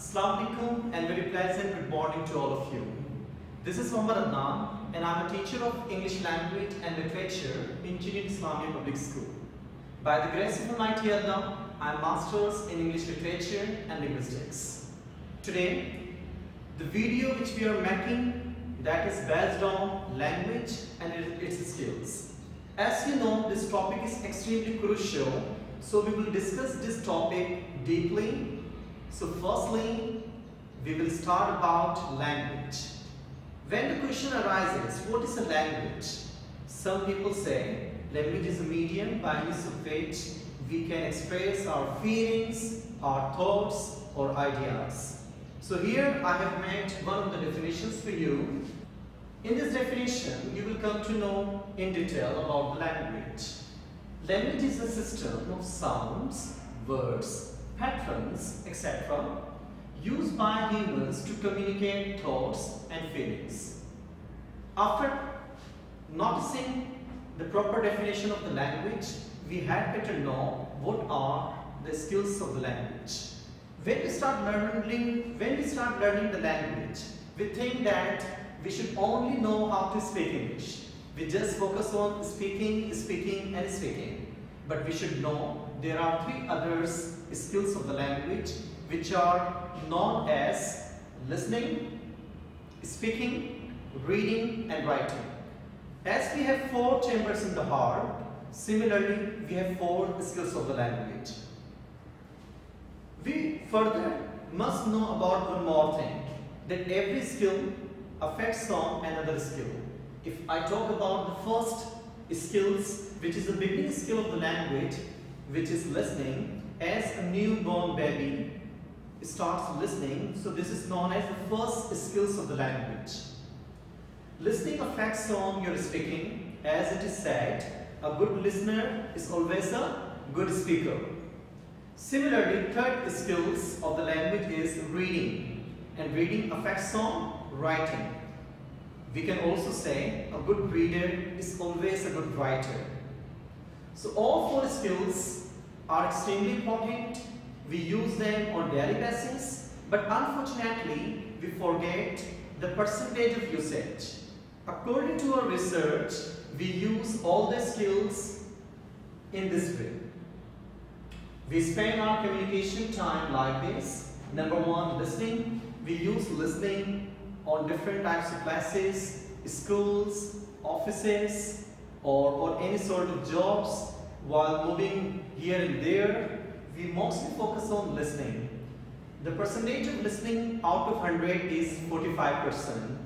Assalamu alaikum and very pleasant good morning to all of you. This is Mr.Adnan and I am a teacher of English language and literature in Junior Islamic Public School. By the grace of Almighty Allah, I am Masters in English Literature and Linguistics. Today, the video which we are making that is based on language and its skills. As you know, this topic is extremely crucial, so we will discuss this topic deeply. So firstly, we will start about language. When the question arises, what is a language? Some people say language is a medium by use of which we can express our feelings, our thoughts or ideas. So here I have made one of the definitions for you. In this definition, you will come to know in detail about the language. Language is a system of sounds, words, patterns, etc. used by humans to communicate thoughts and feelings. After noticing the proper definition of the language, we had better know what are the skills of the language. When we start learning the language, we think that we should only know how to speak English. We just focus on speaking. But we should know there are three other skills of the language which are known as listening, speaking, reading and writing. As we have 4 chambers in the heart, similarly we have 4 skills of the language. We further must know about one more thing, that every skill affects on another skill. If I talk about the first skills, which is the beginning skill of the language, which is listening, as a newborn baby starts listening, so this is known as the first skills of the language. Listening affects on your speaking, as it is said, a good listener is always a good speaker. Similarly, third skills of the language is reading, and reading affects on writing. We can also say a good reader is always a good writer. So all 4 skills are extremely important. We use them on daily basis, but unfortunately we forget the percentage of usage. According to our research, we use all the skills in this way. We spend our communication time like this. Number 1, listening. We use listening on different types of classes, schools, offices, or any sort of jobs. While moving here and there, we mostly focus on listening. The percentage of listening out of 100 is 45%.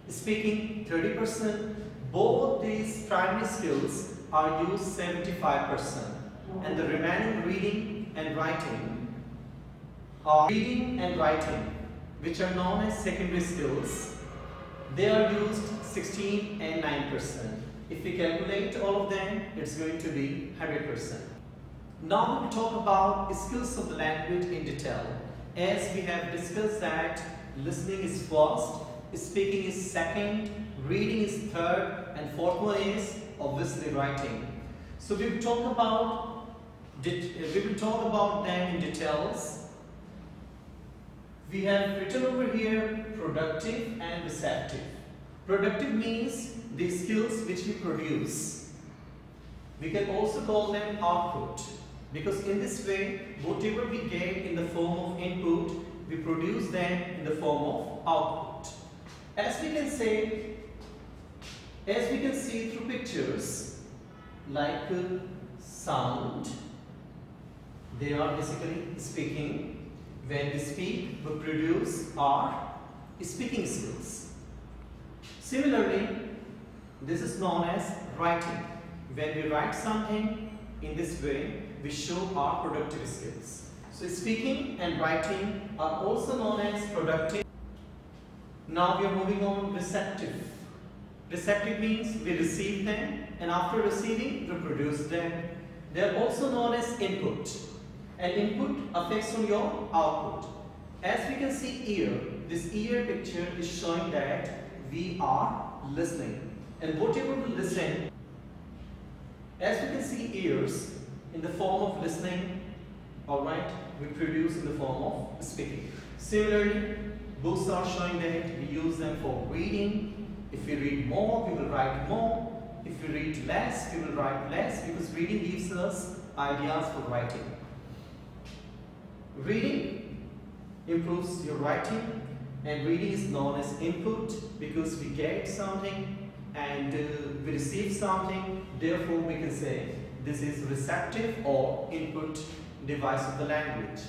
Speaking 30%. Both these primary skills are used 75%. And the remaining reading and writing, which are known as secondary skills, they are used 16 and 9%. If we calculate all of them, it's going to be 100%. Now we talk about skills of the language in detail. As we have discussed that listening is first, speaking is second, reading is third, and fourth one is obviously writing. So we will talk about them in details. We have written over here productive and receptive. Productive means the skills which we produce. We can also call them output, because in this way, whatever we get in the form of input, we produce them in the form of output. As we can see through pictures, like sound, they are basically speaking. When we speak, we produce our speaking skills. Similarly, this is known as writing. When we write something in this way, we show our productive skills. So speaking and writing are also known as productive. Now we are moving on receptive. Receptive means we receive them, and after receiving, we produce them. They are also known as input. And input affects on your output. As we can see here, this ear picture is showing that we are listening. And whatever we listen, as we can see ears in the form of listening, alright, we produce in the form of speaking. Similarly, books are showing that we use them for reading. If we read more, we will write more. If we read less, we will write less, because reading gives us ideas for writing. Reading improves your writing, and reading is known as input because we get something and we receive something. Therefore, we can say this is receptive or input device of the language.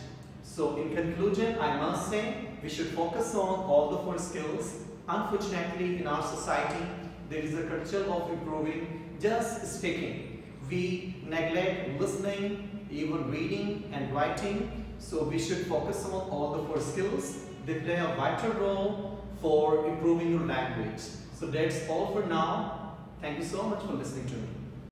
So in conclusion, I must say we should focus on all the 4 skills. Unfortunately, in our society, there is a culture of improving just speaking. We neglect listening, even reading and writing. So we should focus on all the 4 skills. They play a vital role for improving your language. So that's all for now. Thank you so much for listening to me.